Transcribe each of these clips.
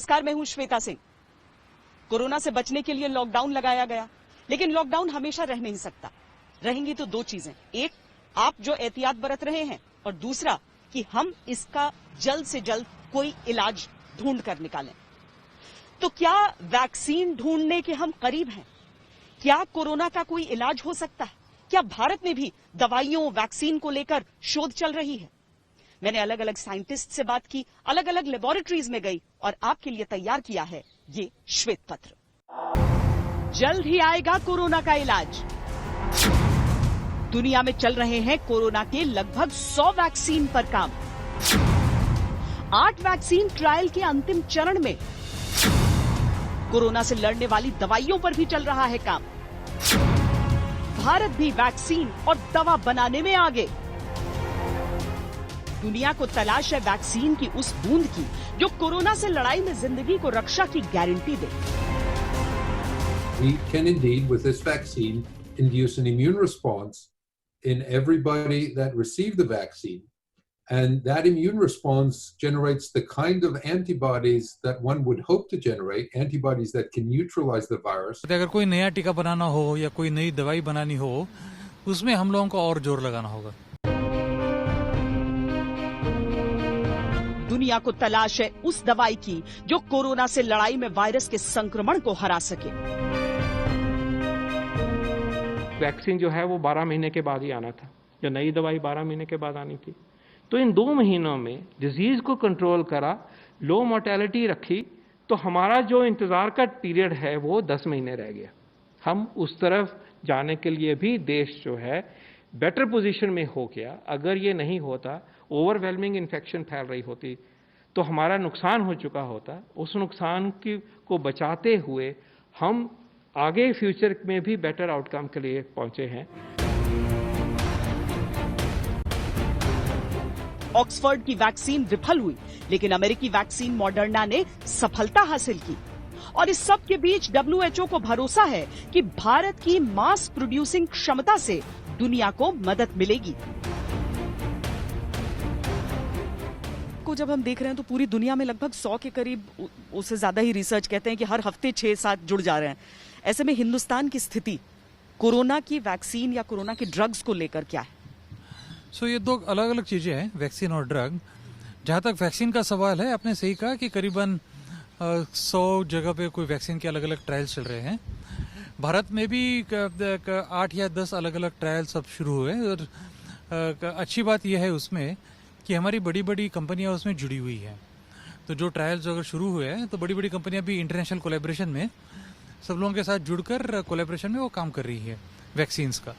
नमस्कार, मैं हूं श्वेता सिंह। कोरोना से बचने के लिए लॉकडाउन लगाया गया, लेकिन लॉकडाउन हमेशा रह नहीं सकता। रहेंगी तो दो चीजें, एक आप जो एहतियात बरत रहे हैं, और दूसरा कि हम इसका जल्द से जल्द कोई इलाज ढूंढ कर निकालें। तो क्या वैक्सीन ढूंढने के हम करीब हैं? क्या कोरोना का कोई इलाज हो सकता है? क्या भारत में भी दवाइयों वैक्सीन को लेकर शोध चल रही है? मैंने अलग अलग साइंटिस्ट से बात की, अलग अलग लेबोरेटरीज में गई और आपके लिए तैयार किया है ये श्वेत पत्र। जल्द ही आएगा कोरोना का इलाज। दुनिया में चल रहे हैं कोरोना के लगभग 100 वैक्सीन पर काम। 8 वैक्सीन ट्रायल के अंतिम चरण में। कोरोना से लड़ने वाली दवाइयों पर भी चल रहा है काम। भारत भी वैक्सीन और दवा बनाने में आगे। दुनिया को तलाश है वैक्सीन की उस बूंद की जो कोरोना से लड़ाई में जिंदगी को रक्षा की guarantee they. We can indeed, with this vaccine, induce an immune response in everybody that received the vaccine. And that immune response generates the kind of antibodies that one would hope to generate, antibodies that can neutralize the virus. अगर कोई नया टीका बनाना हो या कोई नई दवाई बनानी हो, उसमें हम लोगों को और जोर लगाना होगा। दुनिया को तलाश है उस दवाई की जो कोरोना से लड़ाई में वायरस के संक्रमण को हरा सके। वैक्सीन जो है वो 12 महीने के बाद ही आना था, जो नई दवाई 12 महीने के बाद आनी थी। तो इन 2 महीनों में डिजीज को कंट्रोल करा, लो मोर्टेलिटी रखी, तो हमारा जो इंतजार का पीरियड है वो 10 महीने रह गया। हम उस तरफ जाने के लिए भी देश जो है बेटर पोजीशन में हो गया। अगर ये नहीं होता, ओवरवेलमिंग इन्फेक्शन फैल रही होती, तो हमारा नुकसान हो चुका होता। उस नुकसान को बचाते हुए हम आगे फ्यूचर में भी बेटर आउटकम के लिए पहुंचे हैं। ऑक्सफोर्ड की वैक्सीन विफल हुई, लेकिन अमेरिकी वैक्सीन मॉडर्ना ने सफलता हासिल की। और इस सब के बीच WHO को भरोसा है कि भारत की मास प्रोड्यूसिंग क्षमता से दुनिया को मदद मिलेगी। को जब हम देख रहे हैं तो पूरी दुनिया में लगभग 100 के करीब, उससे ज्यादा ही रिसर्च कहते हैं कि हर हफ्ते 6-7 जुड़ जा रहे हैं। ऐसे में हिंदुस्तान की स्थिति कोरोना की वैक्सीन या कोरोना के ड्रग्स को लेकर क्या है? ये 2 अलग अलग चीजें हैं, वैक्सीन और ड्रग। जहां तक वैक्सीन का सवाल है, आपने सही कहा कि करीबन 100 जगह पे कोई वैक्सीन के अलग अलग ट्रायल्स चल रहे हैं। भारत में भी 8 या 10 अलग अलग ट्रायल्स अब शुरू हुए। और अच्छी बात यह है उसमें कि हमारी बड़ी बड़ी कंपनियां उसमें जुड़ी हुई हैं। तो जो ट्रायल्स अगर शुरू हुए हैं तो बड़ी बड़ी कंपनियां भी इंटरनेशनल कोलैबोरेशन में सब लोगों के साथ जुड़कर कोलैबोरेशन में वो काम कर रही है वैक्सीन्स का।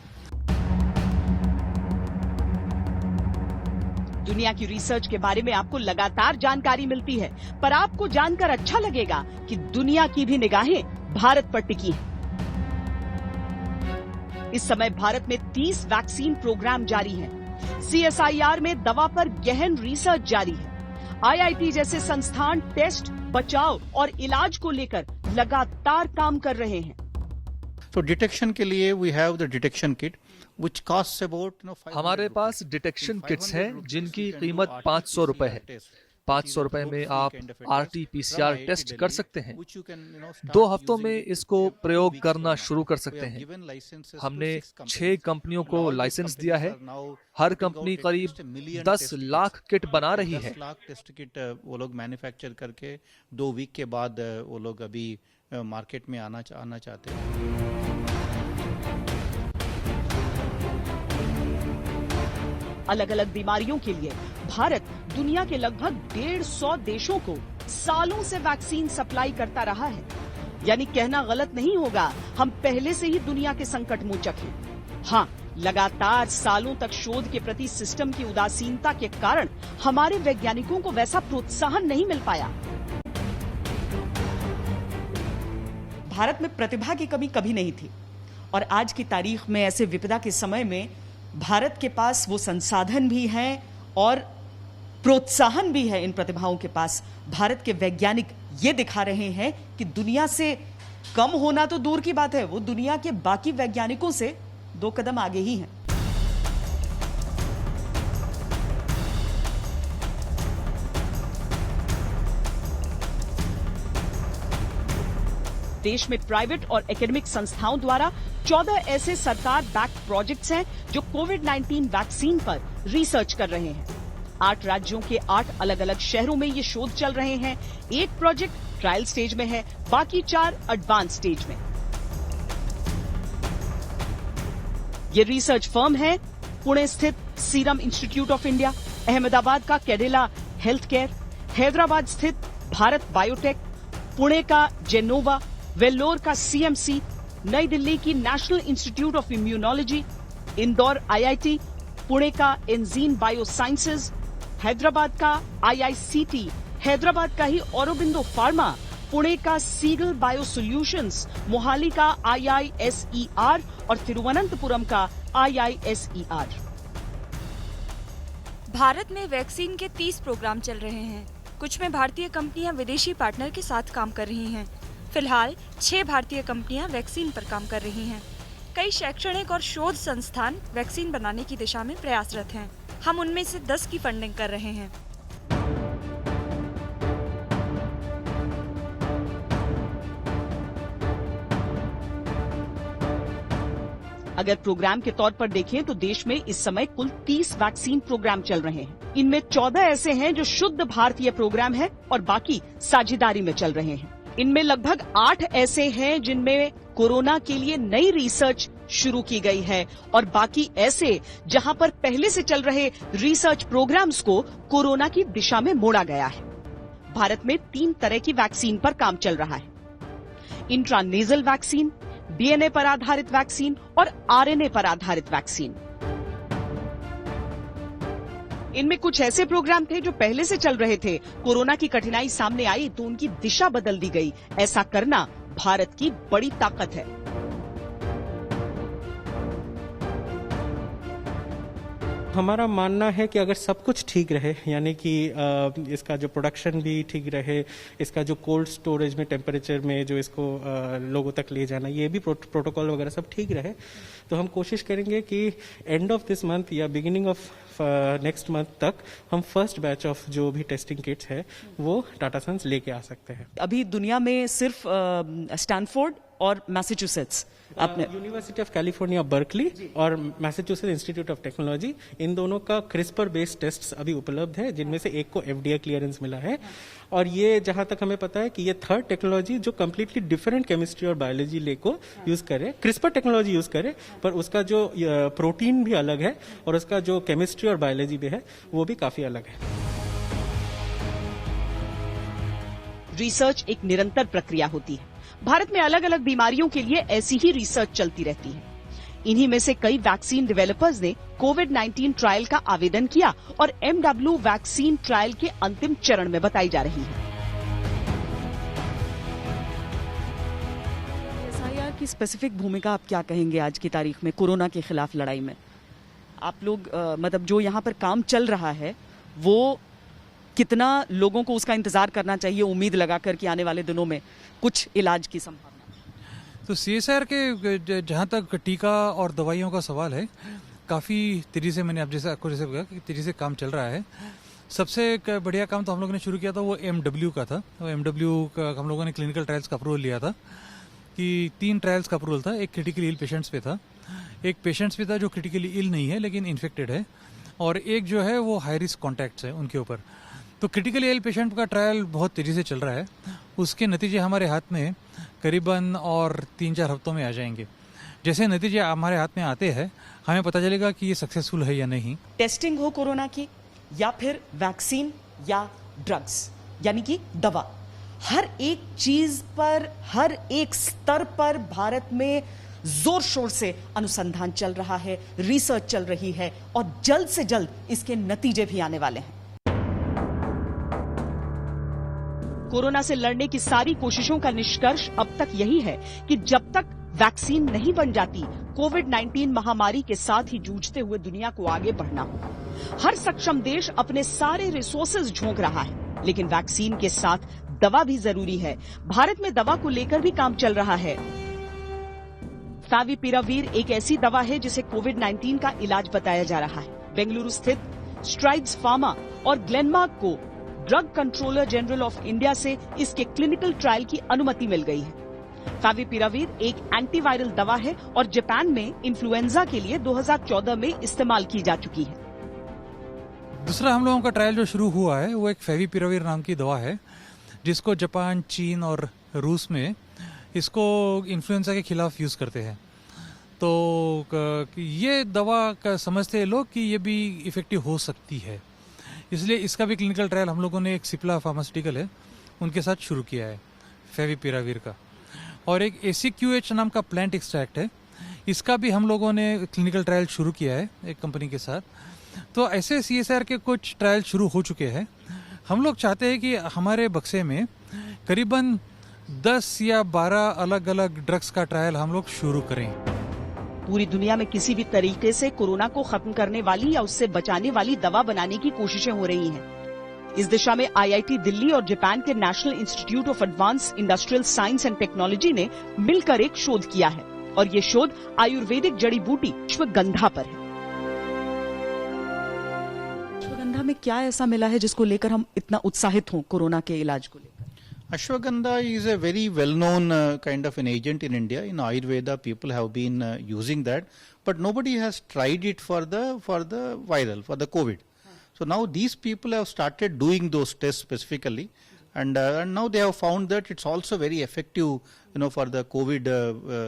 दुनिया की रिसर्च के बारे में आपको लगातार जानकारी मिलती है, पर आपको जानकर अच्छा लगेगा कि दुनिया की भी निगाहें भारत पर टिकी हैं। इस समय भारत में 30 वैक्सीन प्रोग्राम जारी हैं। CSIR में दवा पर गहन रिसर्च जारी है। IIT जैसे संस्थान टेस्ट, बचाव और इलाज को लेकर लगातार काम कर रहे हैं। तो डिटेक्शन के लिए we have the detection kit which costs about हमारे पास डिटेक्शन किट्स हैं जिनकी कीमत 500 रुपए है। 500 रुपए में आप RT-PCR टेस्ट कर सकते हैं। 2 हफ्तों में इसको प्रयोग करना शुरू कर सकते हैं। हमने 6 कंपनियों को लाइसेंस दिया है। हर कंपनी करीब 10 लाख किट बना रही है। टेस्ट किट वो लोग मैन्युफैक्चर करके 2 वीक के बाद वो लोग अभी मार्केट में आना चाहते हैं। अलग अलग बीमारियों के लिए भारत दुनिया के लगभग 150 देशों को सालों से वैक्सीन सप्लाई करता रहा है। यानी कहना गलत नहीं होगा, हम पहले से ही दुनिया के संकट मोचक हैं। हाँ, लगातार सालों तक शोध के प्रति सिस्टम की उदासीनता के कारण हमारे वैज्ञानिकों को वैसा प्रोत्साहन नहीं मिल पाया। भारत में प्रतिभा की कमी कभी नहीं थी, और आज की तारीख में ऐसे विपदा के समय में भारत के पास वो संसाधन भी हैं और प्रोत्साहन भी है इन प्रतिभाओं के पास। भारत के वैज्ञानिक ये दिखा रहे हैं कि दुनिया से कम होना तो दूर की बात है, वो दुनिया के बाकी वैज्ञानिकों से 2 कदम आगे ही हैं। देश में प्राइवेट और एकेडमिक संस्थाओं द्वारा 14 ऐसे सरकार बैक्ड प्रोजेक्ट्स हैं जो कोविड-19 वैक्सीन पर रिसर्च कर रहे हैं। 8 राज्यों के 8 अलग अलग शहरों में ये शोध चल रहे हैं। एक प्रोजेक्ट ट्रायल स्टेज में है, बाकी 4 एडवांस स्टेज में। ये रिसर्च फर्म है पुणे स्थित serum institute of India, Ahmedabad का कैडिला हेल्थ केयर, हैदराबाद स्थित भारत बायोटेक, पुणे का जेनोवा, वेल्लोर का सीएमसी, नई दिल्ली की national institute of immunology, Indore IIT, Pune का एंजीन बायोसाइंसेज, हैदराबाद का आईआईसीटी, हैदराबाद का ही औरोबिंदो फार्मा, पुणे का सीगल बायो सॉल्यूशंस, मोहाली का आईआईएसईआर और तिरुवनंतपुरम का आईआईएसईआर। भारत में वैक्सीन के 30 प्रोग्राम चल रहे हैं। कुछ में भारतीय कंपनियां विदेशी पार्टनर के साथ काम कर रही हैं। फिलहाल 6 भारतीय कंपनियां वैक्सीन पर काम कर रही हैं। कई शैक्षणिक और शोध संस्थान वैक्सीन बनाने की दिशा में प्रयासरत हैं। हम उनमें से 10 की फंडिंग कर रहे हैं। अगर प्रोग्राम के तौर पर देखें तो देश में इस समय कुल 30 वैक्सीन प्रोग्राम चल रहे हैं। इनमें 14 ऐसे हैं जो शुद्ध भारतीय प्रोग्राम है और बाकी साझेदारी में चल रहे हैं। इनमें लगभग 8 ऐसे हैं जिनमें कोरोना के लिए नई रिसर्च शुरू की गई है और बाकी ऐसे जहां पर पहले से चल रहे रिसर्च प्रोग्राम्स को कोरोना की दिशा में मोड़ा गया है। भारत में 3 तरह की वैक्सीन पर काम चल रहा है। इंट्रानेजल वैक्सीन, डीएनए पर आधारित वैक्सीन और आरएनए पर आधारित वैक्सीन। इनमें कुछ ऐसे प्रोग्राम थे जो पहले से चल रहे थे। कोरोना की कठिनाई सामने आई तो उनकी दिशा बदल दी गई। ऐसा करना भारत की बड़ी ताकत है। हमारा मानना है कि अगर सब कुछ ठीक रहे, यानी कि इसका जो प्रोडक्शन भी ठीक रहे, इसका जो कोल्ड स्टोरेज में टेम्परेचर में जो इसको लोगों तक ले जाना, ये भी प्रोटोकॉल वगैरह सब ठीक रहे, तो हम कोशिश करेंगे कि एंड ऑफ दिस मंथ या बिगिनिंग ऑफ नेक्स्ट मंथ तक हम फर्स्ट बैच ऑफ जो भी टेस्टिंग किट्स है वो टाटा सन्स लेके आ सकते हैं। अभी दुनिया में सिर्फ स्टैनफोर्ड और Massachusetts, university of California Berkeley और मैसाचुसेट्स इंस्टीट्यूट ऑफ टेक्नोलॉजी, इन दोनों का क्रिस्पर बेस्ड टेस्ट अभी उपलब्ध है, जिनमें से एक को एफडीए क्लियरेंस मिला है। और ये जहां तक हमें पता है कि ये थर्ड टेक्नोलॉजी जो कम्प्लीटली डिफरेंट केमिस्ट्री और बायोलॉजी ले को यूज करे, क्रिस्पर टेक्नोलॉजी यूज करे, पर उसका जो प्रोटीन भी अलग है और उसका जो केमिस्ट्री और बायोलॉजी भी है वो भी काफी अलग है। रिसर्च एक निरंतर प्रक्रिया होती है। भारत में अलग अलग बीमारियों के लिए ऐसी ही रिसर्च चलती रहती है। इन्हीं में से कई वैक्सीन डेवलपर्स ने कोविड-19 ट्रायल का आवेदन किया और MW वैक्सीन ट्रायल के अंतिम चरण में बताई जा रही है। एसआईआर की स्पेसिफिक भूमिका आप क्या कहेंगे आज की तारीख में कोरोना के खिलाफ लड़ाई में? आप लोग मतलब जो यहाँ पर काम चल रहा है वो कितना लोगों को उसका इंतजार करना चाहिए, उम्मीद लगाकर कि आने वाले दिनों में कुछ इलाज की संभावना? तो सीएसआर के जहाँ तक टीका और दवाइयों का सवाल है, काफ़ी तेज़ी से मैंने आपको जैसे कहा कि तेज़ी से काम चल रहा है। सबसे बढ़िया काम तो हम लोगों ने शुरू किया था वो MW का था। तो MW का हम लोगों ने क्लिनिकल ट्रायल्स का अप्रूवल लिया था कि 3 ट्रायल्स का अप्रूवल था। एक क्रिटिकली इल पेशेंट्स पे था, एक पेशेंट्स पे था जो क्रिटिकली इल नहीं है लेकिन इन्फेक्टेड है, और एक जो है वो हाई रिस्क कॉन्टैक्ट्स है उनके ऊपर। तो क्रिटिकली इल पेशेंट का ट्रायल बहुत तेज़ी से चल रहा है। उसके नतीजे हमारे हाथ में करीबन और 3-4 हफ्तों में आ जाएंगे। जैसे नतीजे हमारे हाथ में आते हैं हमें पता चलेगा कि ये सक्सेसफुल है या नहीं। टेस्टिंग हो कोरोना की या फिर वैक्सीन या ड्रग्स यानी कि दवा, हर एक चीज पर, हर एक स्तर पर भारत में जोर शोर से अनुसंधान चल रहा है, रिसर्च चल रही है और जल्द से जल्द इसके नतीजे भी आने वाले हैं। कोरोना से लड़ने की सारी कोशिशों का निष्कर्ष अब तक यही है कि जब तक वैक्सीन नहीं बन जाती, कोविड-19 महामारी के साथ ही जूझते हुए दुनिया को आगे बढ़ना होगा। हर सक्षम देश अपने सारे रिसोर्सेज झोंक रहा है, लेकिन वैक्सीन के साथ दवा भी जरूरी है। भारत में दवा को लेकर भी काम चल रहा है। फैविपिरावीर एक ऐसी दवा है जिसे कोविड-19 का इलाज बताया जा रहा है। बेंगलुरु स्थित स्ट्राइड्स फार्मा और ग्लेनमार्क को drug controller general of India से इसके क्लिनिकल ट्रायल की अनुमति मिल गई है। फेविपिराविर एक एंटीवायरल दवा है और जापान में इन्फ्लुएंजा के लिए 2014 में इस्तेमाल की जा चुकी है। दूसरा हम लोगों का ट्रायल जो शुरू हुआ है वो एक फेविपिराविर नाम की दवा है, जिसको जापान, चीन और रूस में इसको इन्फ्लुएंजा के खिलाफ यूज करते हैं। तो ये दवा का समझते हैं लोग कि ये भी इफेक्टिव हो सकती है, इसलिए इसका भी क्लिनिकल ट्रायल हम लोगों ने एक सिप्ला फार्मास्यूटिकल है उनके साथ शुरू किया है फेविपिराविर का। और एक ACQH नाम का प्लांट एक्सट्रैक्ट है, इसका भी हम लोगों ने क्लिनिकल ट्रायल शुरू किया है एक कंपनी के साथ। तो ऐसे CSR के कुछ ट्रायल शुरू हो चुके हैं। हम लोग चाहते हैं कि हमारे बक्से में करीबन 10 या 12 अलग अलग ड्रग्स का ट्रायल हम लोग शुरू करें। पूरी दुनिया में किसी भी तरीके से कोरोना को खत्म करने वाली या उससे बचाने वाली दवा बनाने की कोशिशें हो रही हैं। इस दिशा में IIT दिल्ली और जापान के national institute of advance industrial science and technology ने मिलकर एक शोध किया है और ये शोध आयुर्वेदिक जड़ी बूटी अश्वगंधा पर है। अश्वगंधा में क्या ऐसा मिला है जिसको लेकर हम इतना उत्साहित हों कोरोना के इलाज को लेकर? Ashwagandha is a very well-known kind of an agent in India. In Ayurveda, people have been using that, but nobody has tried it for the viral, for the COVID. So now these people have started doing those tests specifically, and now they have found that it's also very effective, for the COVID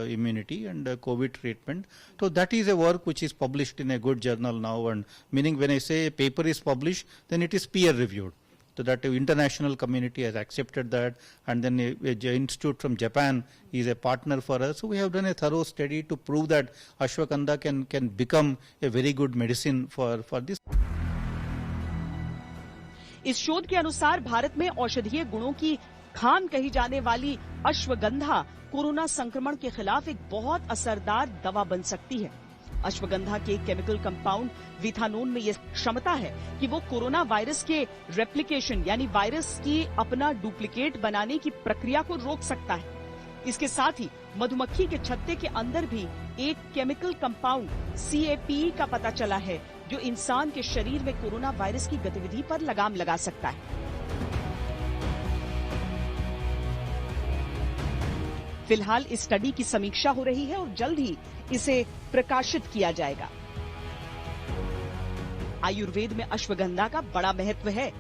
immunity and COVID treatment. So that is a work which is published in a good journal now, and meaning when I say a paper is published, then it is peer reviewed. So that the international community has accepted that, and then a institute from Japan is a partner for us. So we have done a thorough study to prove that ashwagandha can become a very good medicine for this. इस शोध के अनुसार भारत में औषधीय गुणों की खान कही जाने वाली अश्वगंधा कोरोना संक्रमण के खिलाफ एक बहुत असरदार दवा बन सकती है। अश्वगंधा के केमिकल कंपाउंड विथानोन में यह क्षमता है कि वो कोरोना वायरस के रेप्लिकेशन यानी वायरस की अपना डुप्लीकेट बनाने की प्रक्रिया को रोक सकता है। इसके साथ ही मधुमक्खी के छत्ते के अंदर भी एक केमिकल कंपाउंड CAPE का पता चला है जो इंसान के शरीर में कोरोना वायरस की गतिविधि पर लगाम लगा सकता है। फिलहाल इस स्टडी की समीक्षा हो रही है और जल्द ही इसे प्रकाशित किया जाएगा। आयुर्वेद में अश्वगंधा का बड़ा महत्व है।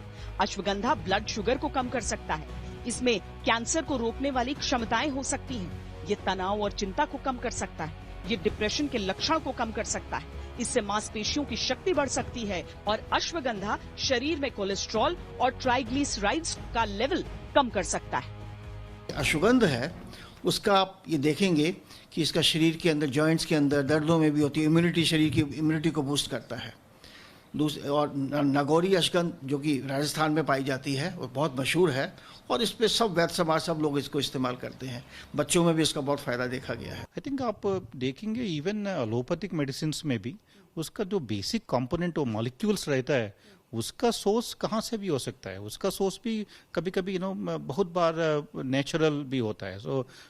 अश्वगंधा ब्लड शुगर को कम कर सकता है। इसमें कैंसर को रोकने वाली क्षमताएं हो सकती हैं। ये तनाव और चिंता को कम कर सकता है। ये डिप्रेशन के लक्षण को कम कर सकता है। इससे मांसपेशियों की शक्ति बढ़ सकती है और अश्वगंधा शरीर में कोलेस्ट्रॉल और ट्राइग्लिसराइड्स का लेवल कम कर सकता है। अश्वगंधा है उसका आप ये देखेंगे कि इसका शरीर के अंदर जॉइंट्स के अंदर दर्दों में भी होती है, इम्यूनिटी शरीर की इम्यूनिटी को बूस्ट करता है। और नागौरी अश्वगंधा जो कि राजस्थान में पाई जाती है वो बहुत मशहूर है और इस पे सब वैद्य समाज सब लोग इसको इस्तेमाल करते हैं। बच्चों में भी इसका बहुत फायदा देखा गया है। आई थिंक आप देखेंगे इवन एलोपैथिक मेडिसिन में भी उसका जो बेसिक कंपोनेंट और मॉलिक्यूल्स रहता है उसका सोर्स कहाँ से भी हो सकता है। उसका सोर्स भी कभी कभी बहुत बार नेचुरल भी होता है।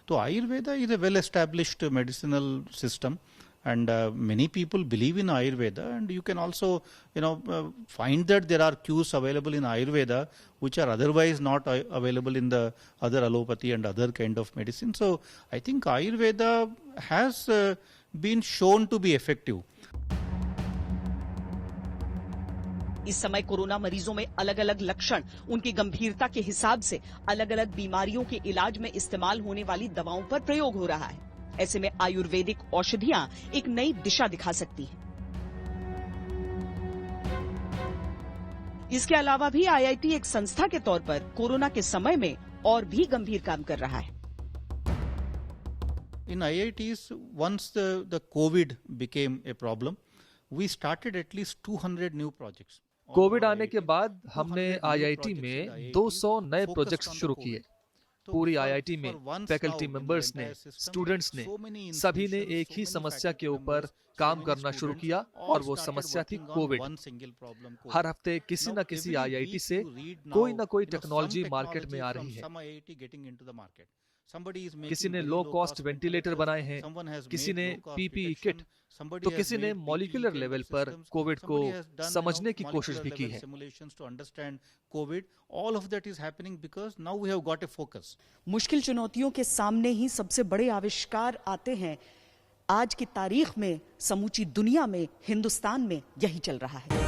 तो Ayurveda is a well established medicinal system and many people believe in Ayurveda, and you can also find that there are cues available in Ayurveda which are otherwise not available in the other allopathy and other kind of medicine. So I think Ayurveda has been shown to be effective. इस समय corona मरीजों में अलग अलग लक्षण, उनकी गंभीरता के हिसाब से अलग अलग बीमारियों के इलाज में इस्तेमाल होने वाली दवाओं पर प्रयोग हो रहा है। ऐसे में आयुर्वेदिक औषधियां एक नई दिशा दिखा सकती हैं। इसके अलावा भी IIT एक संस्था के तौर पर कोरोना के समय में और भी गंभीर काम कर रहा है। In IITs, once the COVID became a problem, we started at least 200 new projects. Covid आने के बाद हमने IIT में 200 नए प्रोजेक्ट्स शुरू किए। पूरी IIT में फैकल्टी मेंबर्स ने, स्टूडेंट्स ने, सभी ने एक ही समस्या के ऊपर काम करना शुरू किया और वो समस्या थी कोविड। हर हफ्ते किसी न किसी IIT से कोई ना कोई टेक्नोलॉजी मार्केट में आ रही है। किसी ने लो कॉस्ट वेंटिलेटर बनाए हैं, किसी ने पीपीई किट, तो किसी ने मॉलिक्यूलर लेवल पर कोविड को समझने की कोशिश भी की है। मुश्किल चुनौतियों के सामने ही सबसे बड़े आविष्कार आते हैं। आज की तारीख में, समूची दुनिया में, हिंदुस्तान में यही चल रहा है।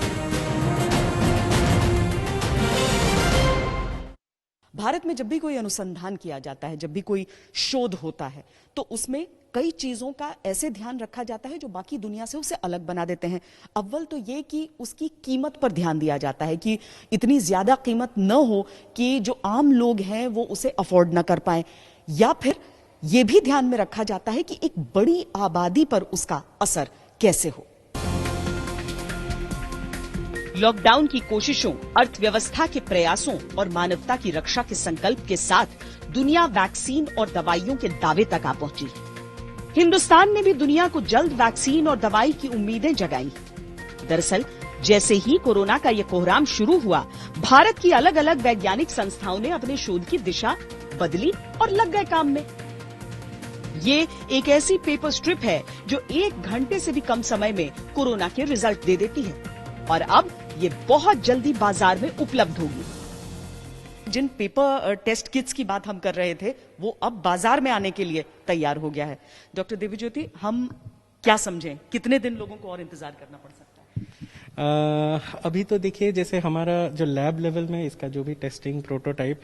भारत में जब भी कोई अनुसंधान किया जाता है, जब भी कोई शोध होता है, तो उसमें कई चीजों का ऐसे ध्यान रखा जाता है जो बाकी दुनिया से उसे अलग बना देते हैं। अव्वल तो ये कि उसकी कीमत पर ध्यान दिया जाता है कि इतनी ज्यादा कीमत न हो कि जो आम लोग हैं वो उसे अफोर्ड न कर पाए, या फिर ये भी ध्यान में रखा जाता है कि एक बड़ी आबादी पर उसका असर कैसे हो। लॉकडाउन की कोशिशों, अर्थव्यवस्था के प्रयासों और मानवता की रक्षा के संकल्प के साथ दुनिया वैक्सीन और दवाइयों के दावे तक आ पहुंची। हिंदुस्तान ने भी दुनिया को जल्द वैक्सीन और दवाई की उम्मीदें जगाई। दरअसल जैसे ही कोरोना का ये कोहराम शुरू हुआ, भारत की अलग अलग वैज्ञानिक संस्थाओं ने अपने शोध की दिशा बदली और लग गए काम में। ये एक ऐसी पेपर स्ट्रिप है जो 1 घंटे से भी कम समय में कोरोना के रिजल्ट दे देती है, और अब ये बहुत जल्दी बाजार में उपलब्ध होगी। जिन पेपर टेस्ट किट्स की बात हम कर रहे थे, वो अब बाजार में आने के लिए तैयार हो गया है। डॉक्टर देवीज्योति, हम क्या समझें, कितने दिन लोगों को और इंतजार करना पड़ सकता है? अभी तो देखिए, जैसे हमारा जो लैब लेवल में इसका जो भी टेस्टिंग प्रोटोटाइप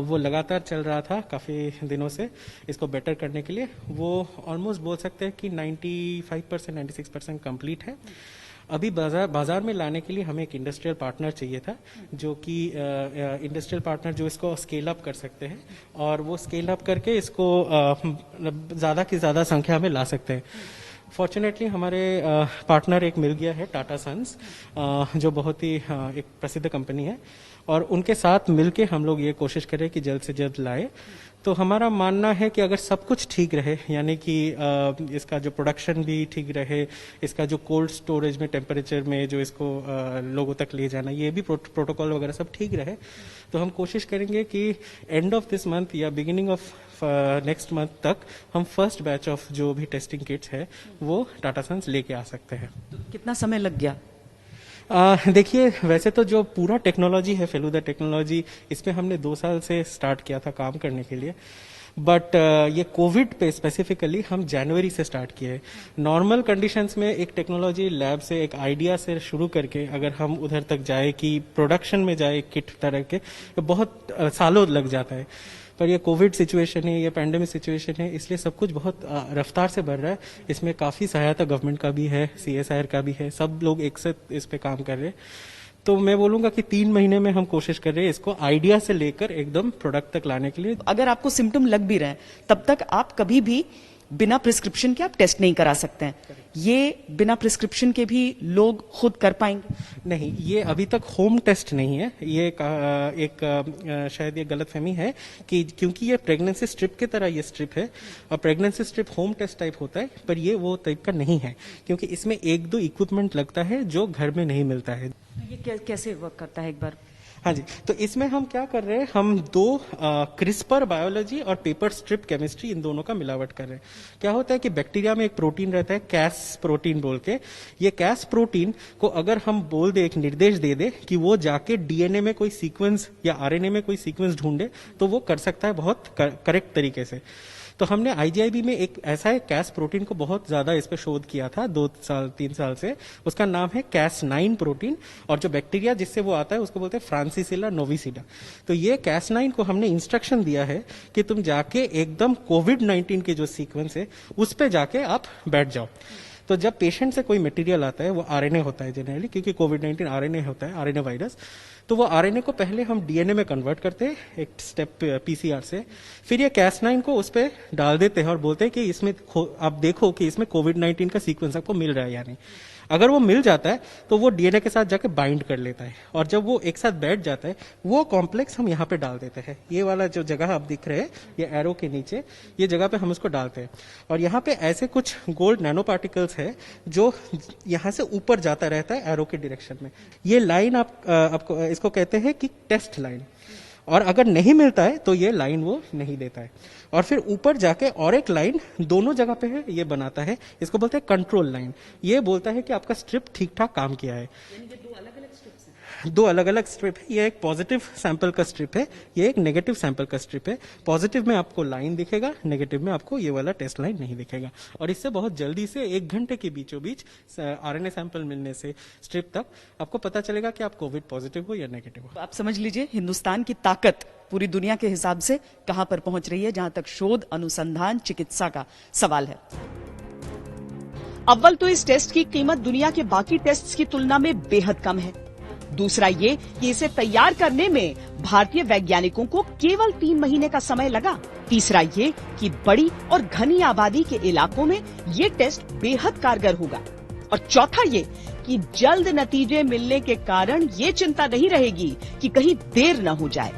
वो लगातार चल रहा था काफ़ी दिनों से। इसको बेटर करने के लिए वो ऑलमोस्ट बोल सकते हैं कि 95% 96% कंप्लीट है। अभी बाजार में लाने के लिए हमें एक इंडस्ट्रियल पार्टनर चाहिए था, जो कि इंडस्ट्रियल पार्टनर जो इसको स्केल अप कर सकते हैं और वो स्केल अप करके इसको ज़्यादा की ज़्यादा संख्या में ला सकते हैं। फॉर्चुनेटली हमारे पार्टनर एक मिल गया है, टाटा सन्स, जो बहुत ही एक प्रसिद्ध कंपनी है, और उनके साथ मिलके हम लोग ये कोशिश करें कि जल्द से जल्द लाए। तो हमारा मानना है कि अगर सब कुछ ठीक रहे, यानी कि इसका जो प्रोडक्शन भी ठीक रहे, इसका जो कोल्ड स्टोरेज में टेम्परेचर में जो इसको लोगों तक ले जाना, ये भी प्रोटोकॉल वगैरह सब ठीक रहे, तो हम कोशिश करेंगे कि एंड ऑफ दिस मंथ या बिगिनिंग ऑफ नेक्स्ट मंथ तक हम फर्स्ट बैच ऑफ जो भी टेस्टिंग किट्स है वो टाटा सन्स लेके आ सकते हैं। तो कितना समय लग गया? देखिए, वैसे तो जो पूरा टेक्नोलॉजी है, फेलुदा टेक्नोलॉजी, इसमें हमने 2 साल से स्टार्ट किया था काम करने के लिए, बट ये कोविड पे स्पेसिफिकली हम जनवरी से स्टार्ट किए। नॉर्मल कंडीशंस में एक टेक्नोलॉजी लैब से, एक आइडिया से शुरू करके अगर हम उधर तक जाए कि प्रोडक्शन में जाए किट तरह के, तो बहुत सालों लग जाता है। पर ये कोविड सिचुएशन है, ये पैंडेमिक सिचुएशन है, इसलिए सब कुछ बहुत रफ्तार से बढ़ रहा है। इसमें काफ़ी सहायता गवर्नमेंट का भी है, CSIR का भी है, सब लोग एक साथ इस पे काम कर रहे हैं। तो मैं बोलूंगा कि 3 महीने में हम कोशिश कर रहे हैं इसको आइडिया से लेकर एकदम प्रोडक्ट तक लाने के लिए। अगर आपको सिम्टम लग भी रहे हैं, तब तक आप कभी भी बिना प्रिस्क्रिप्शन के आप टेस्ट नहीं करा सकते हैं। ये बिना प्रिस्क्रिप्शन के भी लोग खुद कर पाएंगे? नहीं, ये अभी तक होम टेस्ट नहीं है। ये शायद ये गलतफहमी है कि क्योंकि ये प्रेगनेंसी स्ट्रिप की तरह ये स्ट्रिप है, और pregnancy strip home test type होता है, पर ये वो टाइप का नहीं है, क्योंकि इसमें 1-2 इक्विपमेंट लगता है जो घर में नहीं मिलता है। ये कैसे वर्क करता है, एक बार? हाँ जी, तो इसमें हम क्या कर रहे हैं, हम 2 क्रिस्पर बायोलॉजी और पेपर स्ट्रिप केमिस्ट्री, इन दोनों का मिलावट कर रहे हैं। क्या होता है कि बैक्टीरिया में एक प्रोटीन रहता है, कैस प्रोटीन बोल के। ये कैस प्रोटीन को अगर हम बोल दे, एक निर्देश दे दे कि वो जाके DNA में कोई सीक्वेंस या RNA में कोई सीक्वेंस ढूंढे, तो वो कर सकता है बहुत करेक्ट तरीके से। तो हमने IGIB में एक ऐसा है कैस प्रोटीन को बहुत ज्यादा इस पे शोध किया था 2-3 साल से। उसका नाम है Cas9 प्रोटीन, और जो बैक्टीरिया जिससे वो आता है उसको बोलते हैं फ्रांसिसिला नोविसिडा। तो ये Cas9 को हमने इंस्ट्रक्शन दिया है कि तुम जाके एकदम कोविड-19 के जो सीक्वेंस है उस पे जाके आप बैठ जाओ। तो जब पेशेंट से कोई मटेरियल आता है, वो RNA होता है जनरली, क्योंकि कोविड-19 RNA होता है, RNA वायरस, तो वो RNA को पहले हम DNA में कन्वर्ट करते हैं एक स्टेप PCR से, फिर ये Cas9 को उस पर डाल देते हैं और बोलते हैं कि इसमें आप देखो कि इसमें कोविड-19 का सीक्वेंस आपको मिल रहा है या नहीं। अगर वो मिल जाता है तो वो DNA के साथ जाके बाइंड कर लेता है, और जब वो एक साथ बैठ जाता है, वो कॉम्प्लेक्स हम यहाँ पे डाल देते हैं। ये वाला जो जगह आप दिख रहे हैं, ये एरो के नीचे, ये जगह पे हम उसको डालते हैं, और यहाँ पे ऐसे कुछ गोल्ड नैनो पार्टिकल्स है जो यहाँ से ऊपर जाता रहता है एरो के डायरेक्शन में। ये लाइन आपको इसको कहते हैं कि टेस्ट लाइन, और अगर नहीं मिलता है तो ये लाइन वो नहीं देता है, और फिर ऊपर जाके और एक लाइन दोनों जगह पे है ये बनाता है, इसको बोलते हैं कंट्रोल लाइन। ये बोलता है कि आपका स्ट्रिप ठीक ठाक काम किया है। दो अलग अलग स्ट्रिप है, ये एक पॉजिटिव सैंपल का स्ट्रिप है, ये एक नेगेटिव सैंपल का स्ट्रिप है। पॉजिटिव में आपको लाइन दिखेगा, नेगेटिव में आपको ये वाला टेस्ट लाइन नहीं दिखेगा। और इससे बहुत जल्दी से 1 घंटे के बीचों बीच आरएनए सैंपल मिलने से स्ट्रिप तक आपको पता चलेगा कि आप कोविड पॉजिटिव हो या नेगेटिव हो। आप समझ लीजिए हिंदुस्तान की ताकत पूरी दुनिया के हिसाब से कहां पर पहुंच रही है, जहां तक शोध, अनुसंधान, चिकित्सा का सवाल है। अव्वल तो इस टेस्ट की कीमत दुनिया के बाकी टेस्ट्स की तुलना में बेहद कम है। दूसरा ये कि इसे तैयार करने में भारतीय वैज्ञानिकों को केवल 3 महीने का समय लगा। तीसरा ये कि बड़ी और घनी आबादी के इलाकों में ये टेस्ट बेहद कारगर होगा। और चौथा ये कि जल्द नतीजे मिलने के कारण ये चिंता नहीं रहेगी कि कहीं देर न हो जाए।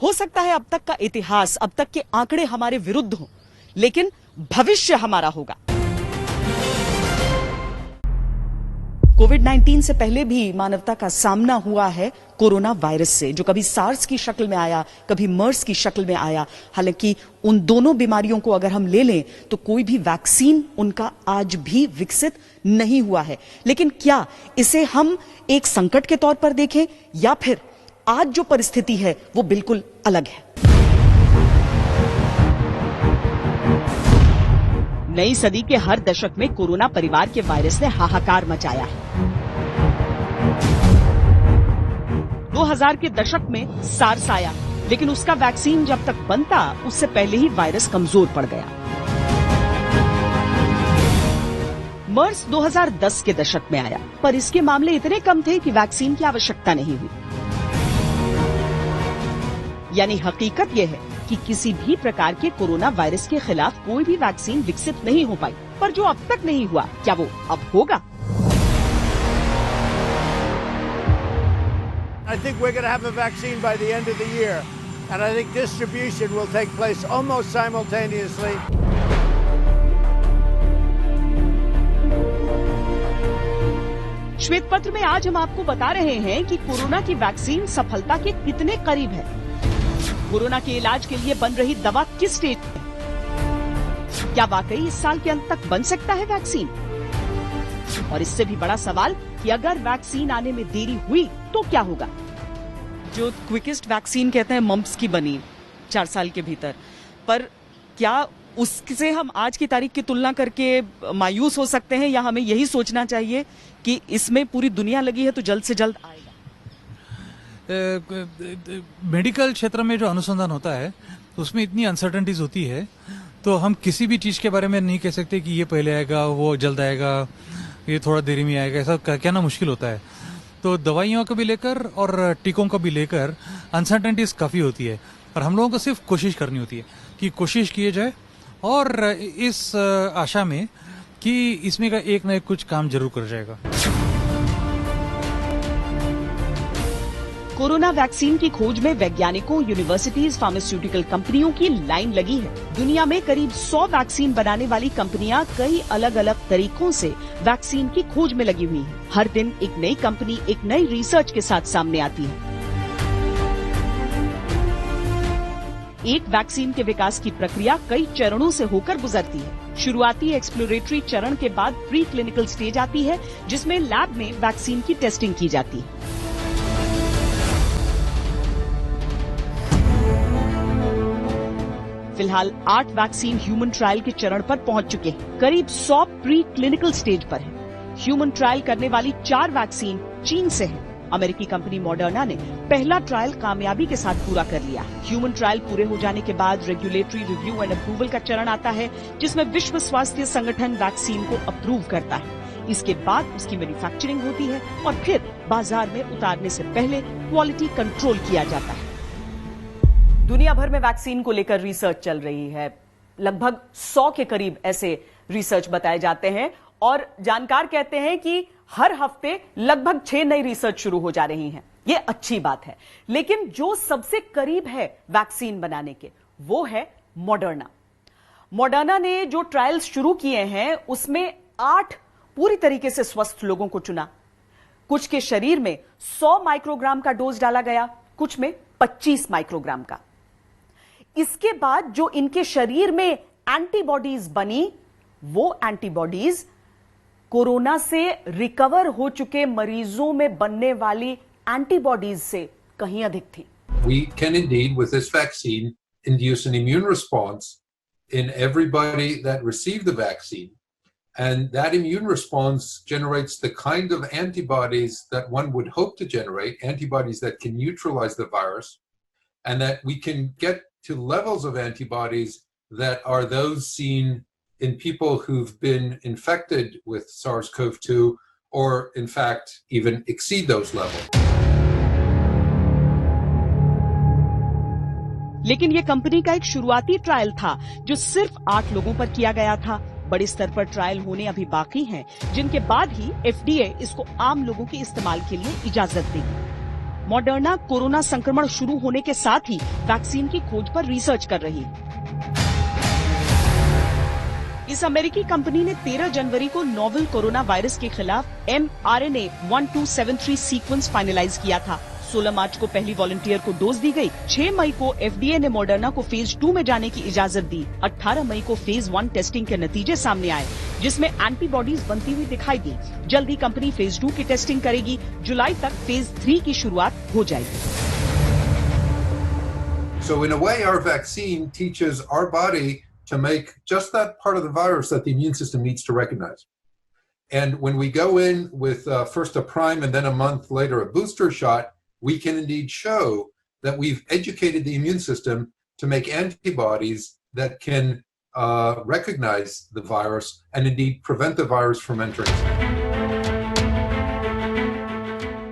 हो सकता है अब तक का इतिहास, अब तक के आंकड़े हमारे विरुद्ध हों, लेकिन भविष्य हमारा होगा। कोविड-19 से पहले भी मानवता का सामना हुआ है कोरोना वायरस से, जो कभी सार्स की शक्ल में आया, कभी मर्स की शक्ल में आया। हालांकि उन दोनों बीमारियों को अगर हम ले लें तो कोई भी वैक्सीन उनका आज भी विकसित नहीं हुआ है। लेकिन क्या इसे हम एक संकट के तौर पर देखें, या फिर आज जो परिस्थिति है वो बिल्कुल अलग है? नई सदी के हर दशक में कोरोना परिवार के वायरस ने हाहाकार मचाया है। 2000 के दशक में सार्स आया, लेकिन उसका वैक्सीन जब तक बनता उससे पहले ही वायरस कमजोर पड़ गया। मर्स 2010 के दशक में आया, पर इसके मामले इतने कम थे कि वैक्सीन की आवश्यकता नहीं हुई। यानी हकीकत यह है कि किसी भी प्रकार के कोरोना वायरस के खिलाफ कोई भी वैक्सीन विकसित नहीं हो पाई। पर जो अब तक नहीं हुआ, क्या वो अब होगा? I think we're going to have a vaccine by the end of the year, and I think distribution will take place almost simultaneously. श्वेत पत्र में आज हम आपको बता रहे हैं कि कोरोना की वैक्सीन सफलता के कितने करीब है। कोरोना के इलाज के लिए बन रही दवा किस स्टेज में है? क्या वाकई इस साल के अंत तक बन सकता है वैक्सीन? और इससे भी बड़ा सवाल कि अगर वैक्सीन आने में देरी हुई तो क्या होगा? जो क्विकेस्ट वैक्सीन कहते हैं मम्प्स की बनी 4 साल के भीतर, पर क्या उससे हम आज की तारीख की तुलना करके मायूस हो सकते हैं, या हमें यही सोचना चाहिए कि इसमें पूरी दुनिया लगी है तो जल्द से जल्द आएगा? मेडिकल क्षेत्र में जो अनुसंधान होता है उसमें इतनी अनसर्टेनिटीज होती है, तो हम किसी भी चीज के बारे में नहीं कह सकते कि ये पहले आएगा, वो जल्द आएगा, ये थोड़ा देरी में आएगा। ऐसा कहना मुश्किल होता है। तो दवाइयों को भी लेकर और टीकों को भी लेकर अनसर्टेनिटीज काफी होती है, और हम लोगों को सिर्फ कोशिश करनी होती है कि कोशिश किए जाए, और इस आशा में कि इसमें का एक न एक कुछ काम जरूर कर जाएगा। कोरोना वैक्सीन की खोज में वैज्ञानिकों, यूनिवर्सिटीज, फार्मास्यूटिकल कंपनियों की लाइन लगी है। दुनिया में करीब 100 वैक्सीन बनाने वाली कंपनियां कई अलग अलग तरीकों से वैक्सीन की खोज में लगी हुई हैं। हर दिन एक नई कंपनी एक नई रिसर्च के साथ सामने आती है। एक वैक्सीन के विकास की प्रक्रिया कई चरणों से होकर गुजरती है। शुरुआती एक्सप्लोरेटरी चरण के बाद प्री क्लिनिकल स्टेज आती है, जिसमें लैब में वैक्सीन की टेस्टिंग की जाती है। फिलहाल 8 वैक्सीन ह्यूमन ट्रायल के चरण पर पहुंच चुके हैं। करीब 100 प्री क्लिनिकल स्टेज पर है। ह्यूमन ट्रायल करने वाली 4 वैक्सीन चीन से हैं। अमेरिकी कंपनी मॉडर्ना ने पहला ट्रायल कामयाबी के साथ पूरा कर लिया। ह्यूमन ट्रायल पूरे हो जाने के बाद रेगुलेटरी रिव्यू एंड अप्रूवल का चरण आता है, जिसमें विश्व स्वास्थ्य संगठन वैक्सीन को अप्रूव करता है। इसके बाद उसकी मैन्युफैक्चरिंग होती है और फिर बाजार में उतारने से पहले क्वालिटी कंट्रोल किया जाता है। दुनिया भर में वैक्सीन को लेकर रिसर्च चल रही है। लगभग 100 के करीब ऐसे रिसर्च बताए जाते हैं, और जानकार कहते हैं कि हर हफ्ते लगभग 6 नई रिसर्च शुरू हो जा रही हैं। ये अच्छी बात है, लेकिन जो सबसे करीब है वैक्सीन बनाने के वो है मॉडर्ना। मॉडर्ना ने जो ट्रायल्स शुरू किए हैं उसमें 8 पूरी तरीके से स्वस्थ लोगों को चुना। कुछ के शरीर में 100 माइक्रोग्राम का डोज डाला गया, कुछ में 25 माइक्रोग्राम का। इसके बाद जो इनके शरीर में एंटीबॉडीज बनी, वो एंटीबॉडीज कोरोना से रिकवर हो चुके मरीजों में बनने वाली एंटीबॉडीज से कहीं अधिक थी। We can indeed, with this vaccine, induce an immune response in everybody that received the vaccine. And that immune response generates the kind of antibodies that one would hope to generate, antibodies that can neutralize the virus, and that we can get to levels of antibodies that are those seen in people who've been infected with SARS-CoV-2, or in fact, even exceed those levels. लेकिन यह company का एक शुरुआती trial था जो सिर्फ 8 लोगों पर किया गया था। बड़े स्तर पर ट्रायल होने अभी बाकी हैं, जिनके बाद ही FDA इसको आम लोगों के इस्तेमाल के लिए इजाजत देगी। मॉडर्ना कोरोना संक्रमण शुरू होने के साथ ही वैक्सीन की खोज पर रिसर्च कर रही है। इस अमेरिकी कंपनी ने 13 जनवरी को नोवेल कोरोना वायरस के खिलाफ mRNA 1273 सीक्वेंस फाइनलाइज किया था। 16 मार्च को पहली वॉलंटियर को डोज दी गई। 6 मई को FDA ने मॉडर्ना को फेज 2 में जाने की इजाजत दी। 18 मई को फेज 1 टेस्टिंग के नतीजे सामने आए, जिसमें एंटीबॉडीज बनती हुई दिखाई दी। जल्दी कंपनी फेज 2 की टेस्टिंग करेगी। जुलाई तक फेज 3 की शुरुआत हो जाएगी। So in a way, our vaccine teaches our body to make just that part of the virus that the immune system needs to recognize. And when we go in with first a prime and then a month later a booster shot, we can indeed show that we've educated the immune system to make antibodies that can recognize the virus and indeed prevent the virus from entering.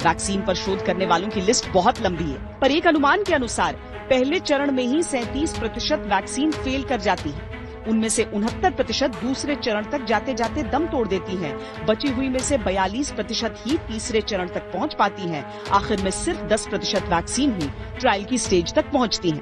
Vaccine पर शोध करने वालों की list बहुत लंबी है, पर एक अनुमान के अनुसार पहले चरण में ही 37% वैक्सीन फेल कर जाती है। उनमें से 69% दूसरे चरण तक जाते जाते दम तोड़ देती हैं। बची हुई में से 42% ही तीसरे चरण तक पहुंच पाती हैं। आखिर में सिर्फ 10% वैक्सीन ही ट्रायल की स्टेज तक पहुंचती हैं।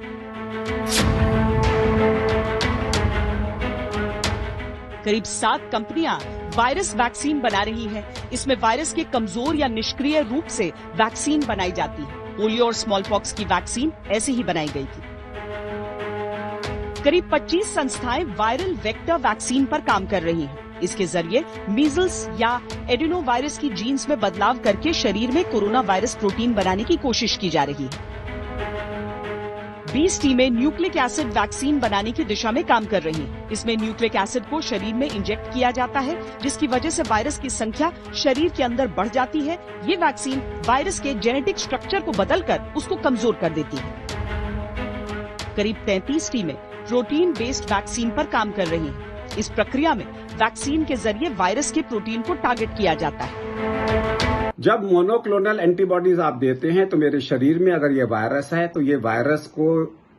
करीब 7 कंपनियां वायरस वैक्सीन बना रही हैं। इसमें वायरस के कमजोर या निष्क्रिय रूप से वैक्सीन बनाई जाती है। पोलियो और स्मॉल पॉक्स की वैक्सीन ऐसी ही बनाई गई थी। करीब 25 संस्थाएं वायरल वेक्टर वैक्सीन पर काम कर रही हैं। इसके जरिए मीजल्स या एडिनो वायरस की जीन्स में बदलाव करके शरीर में कोरोना वायरस प्रोटीन बनाने की कोशिश की जा रही है। 20 टीमें न्यूक्लिक एसिड वैक्सीन बनाने की दिशा में काम कर रही हैं। इसमें न्यूक्लिक एसिड को शरीर में इंजेक्ट किया जाता है, जिसकी वजह से वायरस की संख्या शरीर के अंदर बढ़ जाती है। ये वैक्सीन वायरस के जेनेटिक स्ट्रक्चर को बदलकर उसको कमजोर कर देती है। करीब 33 टीमें प्रोटीन बेस्ड वैक्सीन पर काम कर रही हैं। इस प्रक्रिया में वैक्सीन के जरिए वायरस के प्रोटीन को टारगेट किया जाता है। जब मोनोक्लोनल एंटीबॉडीज आप देते हैं तो मेरे शरीर में अगर ये वायरस है तो ये वायरस को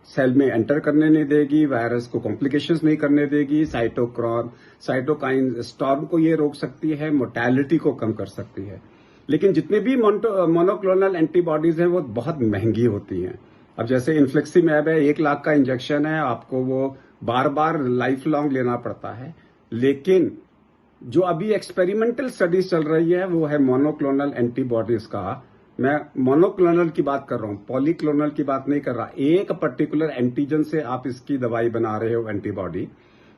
सेल में एंटर करने नहीं देगी, वायरस को कॉम्प्लिकेशंस नहीं करने देगी, साइटोकाइन स्टॉर्म को ये रोक सकती है, मोर्टेलिटी को कम कर सकती है। लेकिन जितने भी मोनोक्लोनल एंटीबॉडीज हैं वो बहुत महंगी होती हैं। अब जैसे इन्फ्लेक्सिमैब है, 1 लाख का इंजेक्शन है, आपको वो बार बार लाइफ लॉन्ग लेना पड़ता है। लेकिन जो अभी एक्सपेरिमेंटल स्टडीज चल रही है वो है मोनोक्लोनल एंटीबॉडीज का। मैं मोनोक्लोनल की बात कर रहा हूं, पॉलीक्लोनल की बात नहीं कर रहा। एक पर्टिकुलर एंटीजन से आप इसकी दवाई बना रहे हो एंटीबॉडी।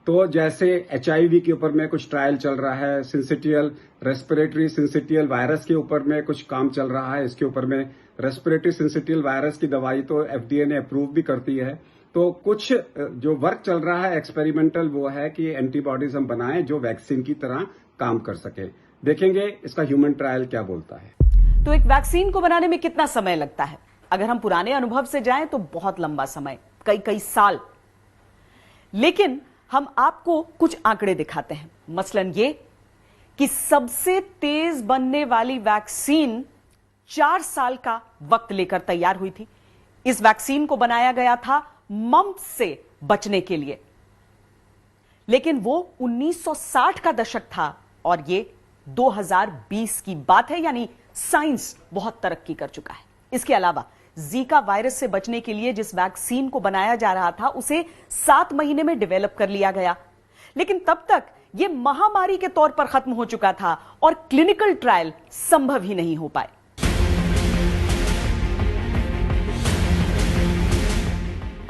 तो जैसे HIV के ऊपर में कुछ ट्रायल चल रहा है, सिंसिटियल रेस्पिरेटरी सिंसिटियल वायरस के ऊपर में कुछ काम चल रहा है। इसके ऊपर में रेस्पिरेटरी सिंसिटियल वायरस की दवाई तो FDA ने अप्रूव भी करती है। तो कुछ जो वर्क चल रहा है एक्सपेरिमेंटल वो है कि एंटीबॉडीज हम बनाएं जो वैक्सीन की तरह काम कर सके। देखेंगे इसका ह्यूमन ट्रायल क्या बोलता है। तो एक वैक्सीन को बनाने में कितना समय लगता है? अगर हम पुराने अनुभव से जाएं तो बहुत लंबा समय, कई साल। लेकिन हम आपको कुछ आंकड़े दिखाते हैं। मसलन ये कि सबसे तेज बनने वाली वैक्सीन 4 साल का वक्त लेकर तैयार हुई थी। इस वैक्सीन को बनाया गया था मम्प्स से बचने के लिए, लेकिन वो 1960 का दशक था और ये 2020 की बात है, यानी साइंस बहुत तरक्की कर चुका है। इसके अलावा जीका वायरस से बचने के लिए जिस वैक्सीन को बनाया जा रहा था उसे 7 महीने में डेवलप कर लिया गया, लेकिन तब तक यह महामारी के तौर पर खत्म हो चुका था और क्लिनिकल ट्रायल संभव ही नहीं हो पाए।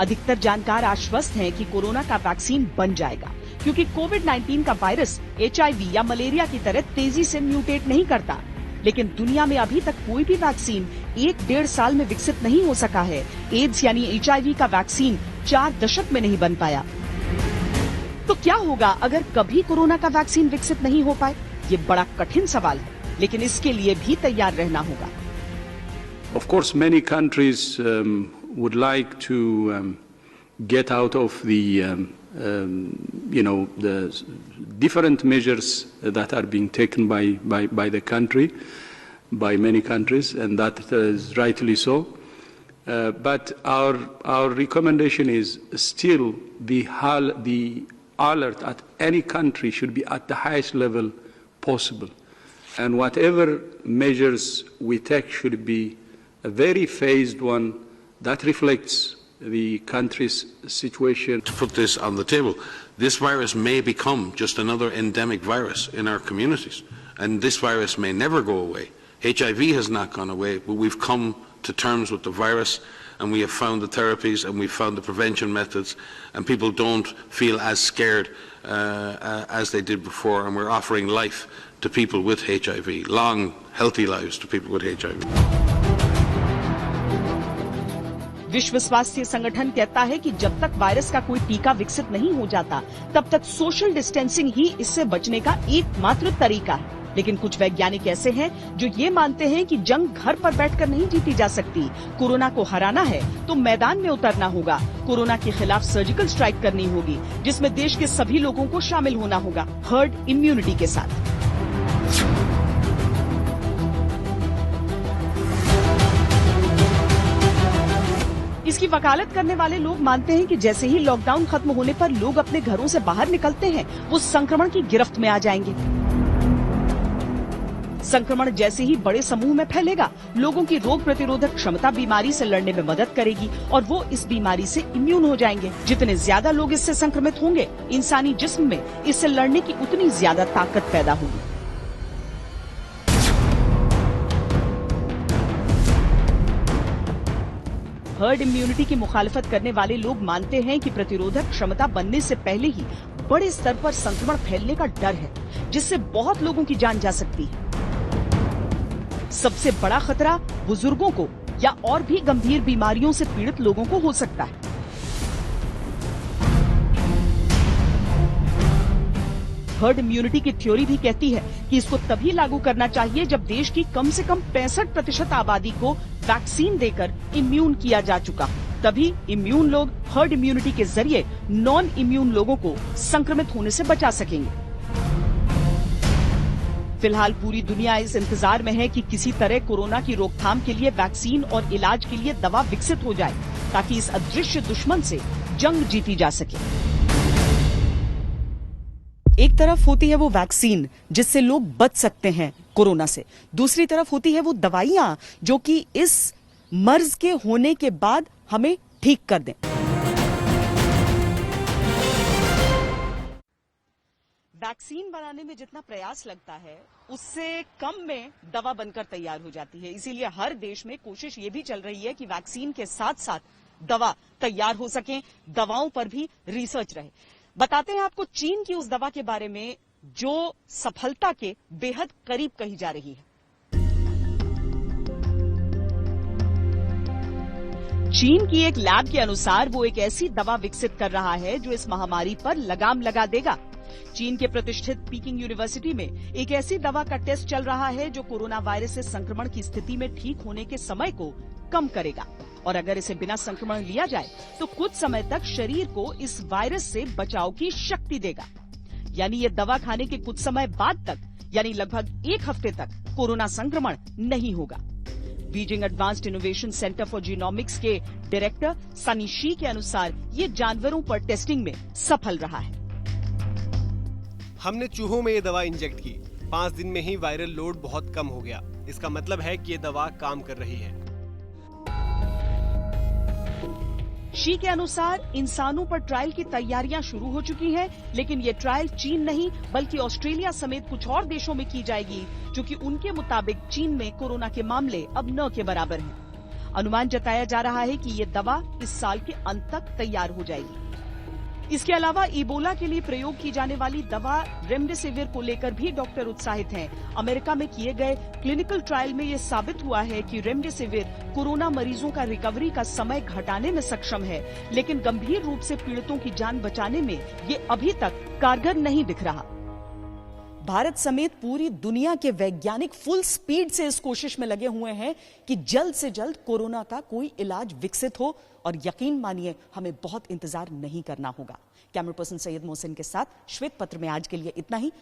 अधिकतर जानकार आश्वस्त हैं कि कोरोना का वैक्सीन बन जाएगा, क्योंकि कोविड-19 का वायरस HIV या मलेरिया की तरह तेजी से म्यूटेट नहीं करता। लेकिन दुनिया में अभी तक कोई भी वैक्सीन 1-1.5 साल में विकसित नहीं हो सका है। एड्स यानी HIV का वैक्सीन 4 दशक में नहीं बन पाया। तो क्या होगा अगर कभी कोरोना का वैक्सीन विकसित नहीं हो पाए? ये बड़ा कठिन सवाल है, लेकिन इसके लिए भी तैयार रहना होगा। Of course, many countries would like to get out of the the different measures that are being taken by the country, by many countries, and that is rightly so. But our recommendation is still the alert at any country should be at the highest level possible, and whatever measures we take should be a very phased one that reflects the country's situation. To put this on the table, this virus may become just another endemic virus in our communities, and this virus may never go away. HIV has not gone away, but we've come to terms with the virus, and we have found the therapies, and we've found the prevention methods, and people don't feel as scared as they did before, and we're offering life to people with HIV, long, healthy lives to people with HIV. विश्व स्वास्थ्य संगठन कहता है कि जब तक virus का कोई टीका विकसित नहीं हो जाता, तब तक सोशल डिस्टेंसिंग ही इससे बचने का एकमात्र तरीका है। लेकिन कुछ वैज्ञानिक ऐसे हैं जो ये मानते हैं कि जंग घर पर बैठकर नहीं जीती जा सकती। कोरोना को हराना है तो मैदान में उतरना होगा। कोरोना के खिलाफ सर्जिकल स्ट्राइक करनी होगी, जिसमें देश के सभी लोगों को शामिल होना होगा, हर्ड इम्यूनिटी के साथ। इसकी वकालत करने वाले लोग मानते हैं कि जैसे ही लॉकडाउन खत्म होने पर लोग अपने घरों से बाहर निकलते हैं, वो संक्रमण की गिरफ्त में आ जाएंगे। संक्रमण जैसे ही बड़े समूह में फैलेगा, लोगों की रोग प्रतिरोधक क्षमता बीमारी से लड़ने में मदद करेगी और वो इस बीमारी से इम्यून हो जाएंगे। जितने ज्यादा लोग इससे संक्रमित होंगे, इंसानी जिस्म में इससे लड़ने की उतनी ज्यादा ताकत पैदा होगी। हर्ड इम्यूनिटी की मुखालफत करने वाले लोग मानते हैं कि प्रतिरोधक क्षमता बनने से पहले ही बड़े स्तर पर संक्रमण फैलने का डर है, जिससे बहुत लोगों की जान जा सकती है। सबसे बड़ा खतरा बुजुर्गों को या और भी गंभीर बीमारियों से पीड़ित लोगों को हो सकता है। हर्ड इम्यूनिटी की थ्योरी भी कहती है कि इसको तभी लागू करना चाहिए जब देश की कम से कम 65% आबादी को वैक्सीन देकर इम्यून किया जा चुका। तभी इम्यून लोग हर्ड इम्यूनिटी के जरिए नॉन इम्यून लोगों को संक्रमित होने से बचा सकेंगे। फिलहाल पूरी दुनिया इस इंतजार में है कि किसी तरह कोरोना की रोकथाम के लिए वैक्सीन और इलाज के लिए दवा विकसित हो जाए, ताकि इस अदृश्य दुश्मन से जंग जीती जा सके। एक तरफ होती है वो वैक्सीन जिससे लोग बच सकते हैं कोरोना से, दूसरी तरफ होती है वो दवाइयां जो कि इस मर्ज के होने के बाद हमें ठीक कर दें। वैक्सीन बनाने में जितना प्रयास लगता है, उससे कम में दवा बनकर तैयार हो जाती है। इसीलिए हर देश में कोशिश ये भी चल रही है कि वैक्सीन के साथ साथ दवा तैयार हो सके, दवाओं पर भी रिसर्च रहे। बताते हैं आपको चीन की उस दवा के बारे में जो सफलता के बेहद करीब कही जा रही है। चीन की एक लैब के अनुसार वो एक ऐसी दवा विकसित कर रहा है जो इस महामारी पर लगाम लगा देगा। चीन के प्रतिष्ठित पीकिंग यूनिवर्सिटी में एक ऐसी दवा का टेस्ट चल रहा है जो कोरोना वायरस से संक्रमण की स्थिति में ठीक होने के समय को कम करेगा, और अगर इसे बिना संक्रमण लिया जाए तो कुछ समय तक शरीर को इस वायरस से बचाव की शक्ति देगा। यानी ये दवा खाने के कुछ समय बाद तक, यानी लगभग 1 हफ्ते तक कोरोना संक्रमण नहीं होगा। Beijing advanced innovation centre for genomics के डायरेक्टर सनी शी के अनुसार ये जानवरों पर टेस्टिंग में सफल रहा है। हमने चूहों में ये दवा इंजेक्ट की, 5 दिन में ही वायरल लोड बहुत कम हो गया। इसका मतलब है कि ये दवा काम कर रही है। शी के अनुसार इंसानों पर ट्रायल की तैयारियां शुरू हो चुकी हैं, लेकिन ये ट्रायल चीन नहीं बल्कि ऑस्ट्रेलिया समेत कुछ और देशों में की जाएगी, क्योंकि उनके मुताबिक चीन में कोरोना के मामले अब न के बराबर हैं। अनुमान जताया जा रहा है कि ये दवा इस साल के अंत तक तैयार हो जाएगी। इसके अलावा इबोला के लिए प्रयोग की जाने वाली दवा रेमडेसिविर को लेकर भी डॉक्टर उत्साहित हैं। अमेरिका में किए गए क्लिनिकल ट्रायल में ये साबित हुआ है कि रेमडेसिविर कोरोना मरीजों का रिकवरी का समय घटाने में सक्षम है, लेकिन गंभीर रूप से पीड़ितों की जान बचाने में ये अभी तक कारगर नहीं दिख रहा। भारत समेत पूरी दुनिया के वैज्ञानिक फुल स्पीड से इस कोशिश में लगे हुए हैं कि जल्द से जल्द कोरोना का कोई इलाज विकसित हो, और यकीन मानिए हमें बहुत इंतजार नहीं करना होगा। कैमरा पर्सन सैयद मोहसिन के साथ श्वेत पत्र में आज के लिए इतना ही।